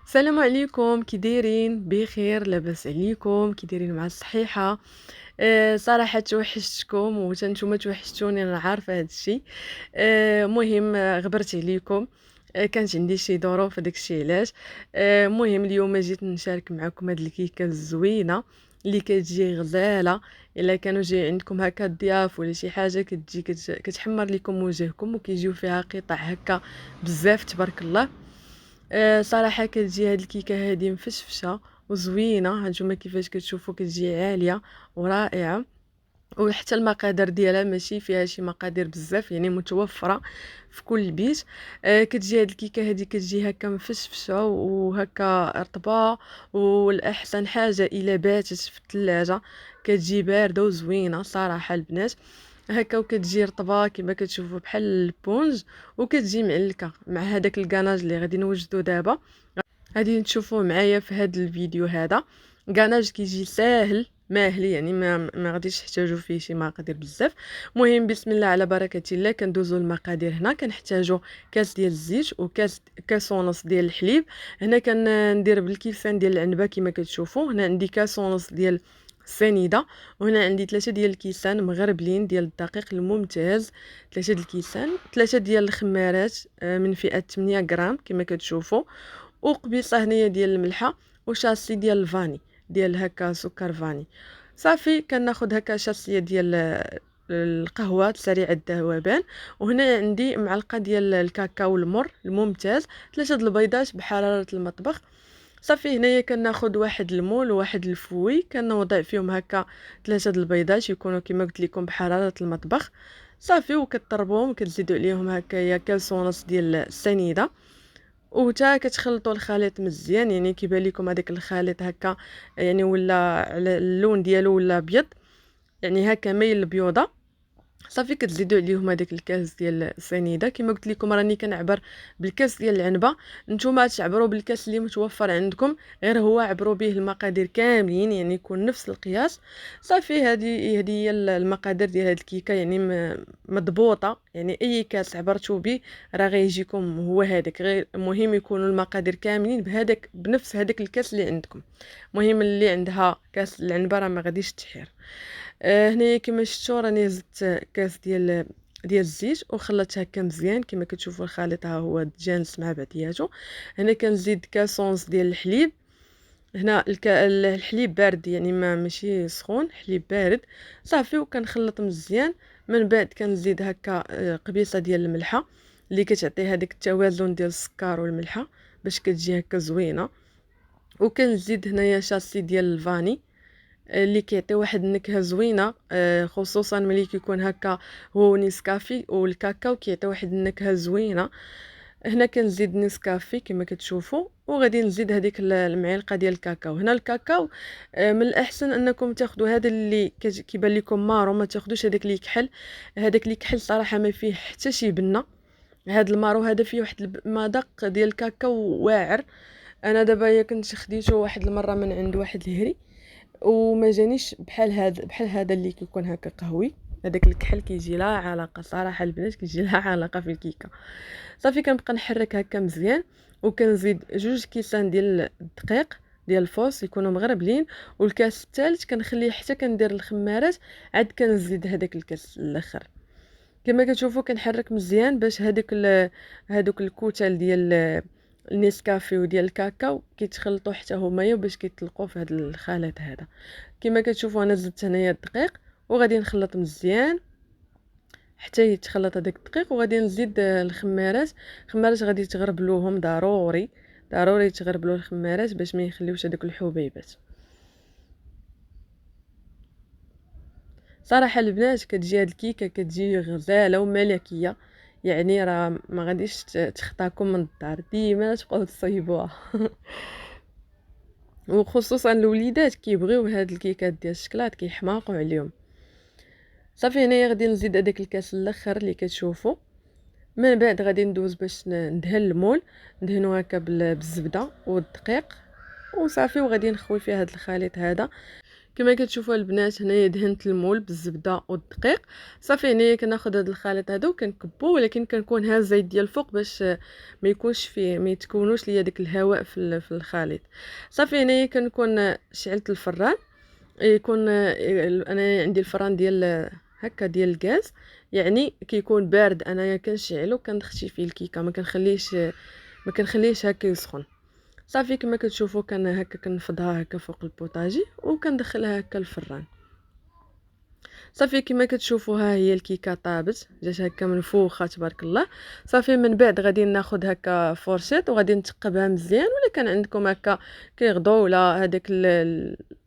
السلام عليكم، كي دايرين؟ بخير، لاباس عليكم؟ كي دايرين مع الصحيحه؟ صراحه توحشتكم وحتى نتوما توحشتوني، انا عارفه هذا الشيء. مهم غبرت عليكم. كانت عندي شي ظروف، هذاك الشيء علاش. مهم اليوم جيت نشارك معكم هاد الكيكه الزوينه اللي كتجي غزاله. الا كانوا جاي عندكم هكا الضياف ولا شي حاجه كتجي كتحمر لكم وجهكم، وكيجيو فيها قطع هكا بزاف تبارك الله. صراحة كتجي هاد الكيكة هادي مفشفشة وزوينة، هانتوما كيفاش كتشوفوا كتجي عالية ورائعة. وحتى المقادير ديالها ماشي فيها شي مقادير بزاف، يعني متوفرة في كل بيت. كتجي هاد الكيكة هادي كتجي هكا مفشفشة وهكا رطبة. والأحسن حاجة إلا باتت في الثلاجة كتجي باردة وزوينة صراحة البنات. هكا وكتجي رطبة كما كتشوفوا بحال البونج، وكتجي معلكة مع هداك الكناج اللي غادي نوجدو دابا. غادي تشوفوه معايا في هذا الفيديو هذا. كناج كيجي ساهل ماهلي، يعني ما غاديش تحتاجوا فيه شي مقادير بزاف. مهم بسم الله على بركه الله كندوزو المقادير. هنا كنحتاجوا كاس ديال الزيت كاس ونص ديال الحليب. هنا كندير بالكيسان ديال العنبه كما كتشوفوا. هنا عندي كاس ونص ديال السنيده، وهنا عندي 3 ديال الكيسان مغربلين ديال الدقيق الممتاز. 3 ديال الكيسان، 3 ديال الخمارات من فئه 8 غرام كما كتشوفوا. وقبيصه هنايا ديال الملحه، وشاسي ديال الفاني، ديال هكا سكر فاني. صافي كناخد هكا شاسيه ديال القهوه سريع الذوبان. وهنا عندي معلقه ديال الكاكاو المر الممتاز، 3 د البيضات بحراره المطبخ. صافي هنايا كناخد واحد المول وواحد الفوي، كنوضع فيهم هكا 3 د البيضات يكونوا كما قلت لكم بحراره المطبخ. صافي وكتطربوهم وكتزيدوا عليهم هكايا كاس ونص ديال السنيده. وتا كتخلطوا الخليط مزيان، يعني كيبان لكم هذاك الخليط هكا، يعني ولا على اللون ديالو ولا ابيض، يعني هكا مايل البيوضه. صافي كتزيدوا عليهم هذاك الكاس ديال السنيده. كما قلت لكم راني كنعبر بالكاس ديال العنبه، نتوما تعبروا بالكاس اللي متوفر عندكم، غير هو عبروا به المقادير كاملين يعني يكون نفس القياس. صافي هذه هي المقادير ديال هذه الكيكه، يعني مضبوطه، يعني اي كاس عبرتوا به راه غيجيكم هو هذاك. غير مهم يكونوا المقادير كاملين بهذاك بنفس هذاك الكاس اللي عندكم. مهم اللي عندها كاس العنبه راه ما غاديش تحير. هنايا كما شفتوا راني زدت كاس ديال الزيت وخلطت هكا مزيان. كما كتشوفوا الخليط ها هو تجانس مع بعضياتو. هنا كنزيد كاس ونص ديال الحليب. هنا الحليب بارد، يعني ماشي سخون، حليب بارد. صافي وكنخلط مزيان. من بعد كنزيد هكا قبيصه ديال الملحه اللي كتعطي هذاك التوازن ديال السكر والملحه باش كتجي هكا زوينه. وكنزيد هنايا شاسي ديال الفاني اللي كيعطي واحد النكهه زوينه، خصوصا ملي كيكون هكا هو نيسكافي والكاكاو كيعطي واحد النكهه زوينه. هنا كنزيد نيسكافي كما كتشوفوا، وغادي نزيد هذيك المعلقه ديال الكاكاو. هنا الكاكاو من الاحسن انكم تاخذوا هذا اللي كيبان لكم مارو، ما تاخذوش هذاك اللي يكحل. هذاك اللي يكحل صراحه ما فيه حتى شي بنه. هذا المارو هذا فيه واحد المذاق ديال الكاكاو واعر. انا دابا يا كنت خديته واحد المره من عند واحد الهري، وما جانيش بحال هذا اللي كيكون هكا قهوي. هذاك الكحل كيجي لا علاقه صراحه البنات، كيجي لا علاقه في الكيكه. صافي كنبقى نحرك هكا مزيان. وكنزيد 2 كيسان ديال الدقيق ديال الفوس يكونوا مغربلين. والكاس الثالث كنخليه حتى كندير الخمارات، عاد كنزيد هذاك الكاس الاخر. كما كتشوفوا كنحرك مزيان باش هادوك الكتل ديال النسكافي وديال الكاكاو كيتخلطوا حتى هما باش كيطلقوا في هذا الخليط هذا. كما كتشوفوا انا زدت هنايا الدقيق وغادي نخلط مزيان حتى يتخلط هذاك الدقيق. وغادي نزيد الخمارات غادي تغربلوهم ضروري. ضروري تغربلوا الخمارات باش ما يخليوش هذوك الحبيبات. صراحه البنات كتجي هاد الكيكه كتجي غزاله وملكيه، يعني راه ما غاديش تخطاكم من الدار، ديما تبقاو تصايبوها. وخصوصا الوليدات كيبغيو هاد الكيكات ديال الشكلاط كيحماقوا عليهم. صافي هنايا غادي نزيد هذاك الكاس الاخر اللي كتشوفوا. من بعد غادي ندوز باش ندهن المول، ندهنو هكا بالزبده والدقيق وصافي. وغادي نخوي فيها هذا الخليط هذا. كما كتشوفوا البنات هنايا دهنت المول بالزبده والدقيق. صافي هنايا كناخذ هاد الخليط هذا وكنكبو، ولكن كنكون هاز الزيت ديال الفوق باش ما يكونش فيه، ما يتكونوش ليا داك الهواء في الخليط. صافي هنايا كنكون شعلت الفران، يكون انا عندي الفران ديال هكا ديال الغاز، يعني كيكون بارد انايا كنشعلو كنخشي فيه الكيكه، ما كنخليش هكا يسخن. صافي كما كتشوفوا كان هكا كنفضها هكا فوق البوطاجي وكندخلها هكا الفران. صافي كما كتشوفوا ها هي الكيكه طابت، جات هكا منفوخه تبارك الله. صافي من بعد غادي ناخذ هكا فورشيط وغادي نتقبها مزيان، ولا كان عندكم هكا كيغضو ولا هذاك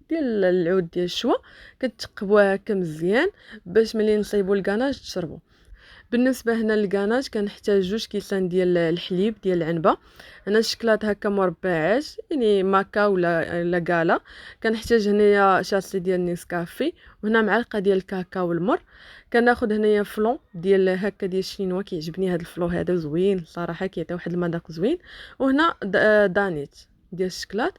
ديال العود ديال الشوا، كتقبوها هكا مزيان باش ملي نصايبوا الكاناج تشربوا. بالنسبه هنا للكاناج كنحتاج 2 كيسان ديال الحليب ديال العنبه. هنا الشكلاط هكا مربعات يعني ماكا ولا كالا. كنحتاج هنايا شاسي ديال نيسكافي، وهنا معلقه ديال الكاكاو والمر. كناخذ هنايا فلون ديال هكا ديال الشينوا، كيعجبني هذا الفلو هذا زوين صراحه، كيعطي واحد المذاق زوين. وهنا دانيت ديال الشكلاط.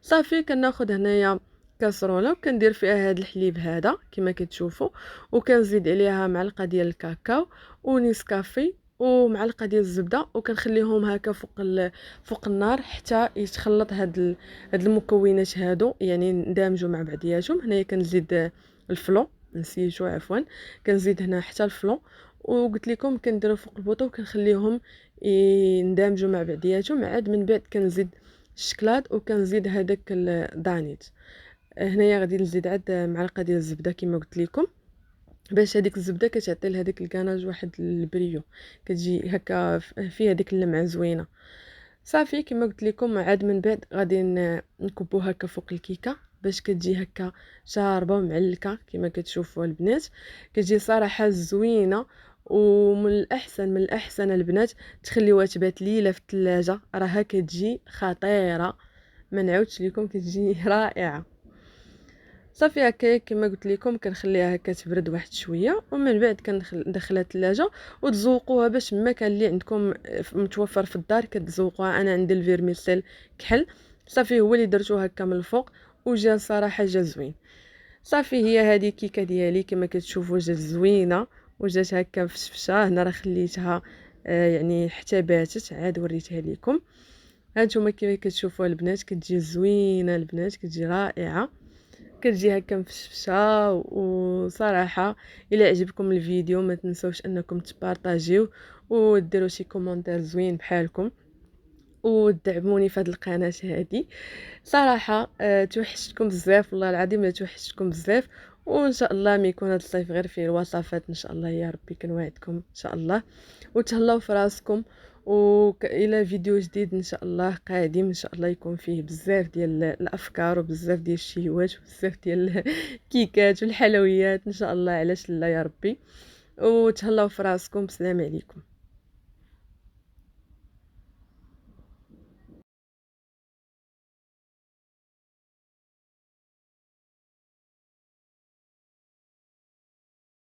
صافي كناخذ هنايا كاسرونه وكندير فيها هذا الحليب هذا كما كتشوفوا، وكنزيد عليها معلقه ديال الكاكاو ونيسكافي ومعلقه ديال الزبده، وكنخليهم هكا فوق النار حتى يتخلط هاد المكونات هادو، يعني ندمجوا مع بعضياتهم. هنايا كنزيد الفلون، نسيتو عفوا، كنزيد هنا حتى الفلون، وقلت لكم كنديرو فوق البوطه وكنخليهم يندمجوا مع بعضياتهم. عاد من بعد كنزيد الشكلاط وكنزيد هذاك الدانيت. هنايا غادي نزيد عاد معلقه ديال الزبده كما قلت لكم، باش هذيك الزبده كتعطي لهذاك الكناج واحد البريو، كتجي هكا فيها ديك اللمعه زوينه. صافي كما قلت لكم عاد من بعد غادي نكبو هكا فوق الكيكه باش كتجي هكا شاربه ومعلكه كما كتشوفوا البنات، كتجي صراحه زوينه. ومن الاحسن البنات تخليوها تبات ليله في الثلاجه، راها كتجي خطيره، ما نعاودش لكم كتجي رائعه. صافي هكا كما قلت لكم كنخليها هكا تبرد واحد شويه، ومن بعد ندخلها الثلاجه وتزوقوها باش ما كان اللي عندكم متوفر في الدار كتزوقوها. انا عندي الفيرميسيل كحل، صافي هو اللي درتو هكا من الفوق وجا صراحه جا زوين. صافي هي هذه الكيكه ديالي كما كتشوفوا جات زوينه وجات هكا مفشفشه. هنا راه خليتها يعني حتى باتت، عاد وريتها لكم. هانتوما كما كتشوفوا البنات كتجي زوينه، البنات كتجي رائعه، كتجي هكا مفشفشه. وصراحه الى عجبكم الفيديو ما تنسوش انكم تبارطاجيو وديروا شي كومونتير زوين بحالكم وتدعموني في هذه القناه هذه. صراحه توحشتكم بزاف، والله العظيم لا توحشتكم بزاف. وان شاء الله ما يكون هذا الصيف غير فيه الوصفات ان شاء الله يا ربي، كنوعدكم ان شاء الله. وتهلاو في راسكم، والى فيديو جديد ان شاء الله قادم، ان شاء الله يكون فيه بزاف ديال الافكار وبزاف ديال الشهوات وبزاف ديال الكيكات والحلويات ان شاء الله، علاش لا يا ربي. وتهلاو في راسكم، بسلام عليكم.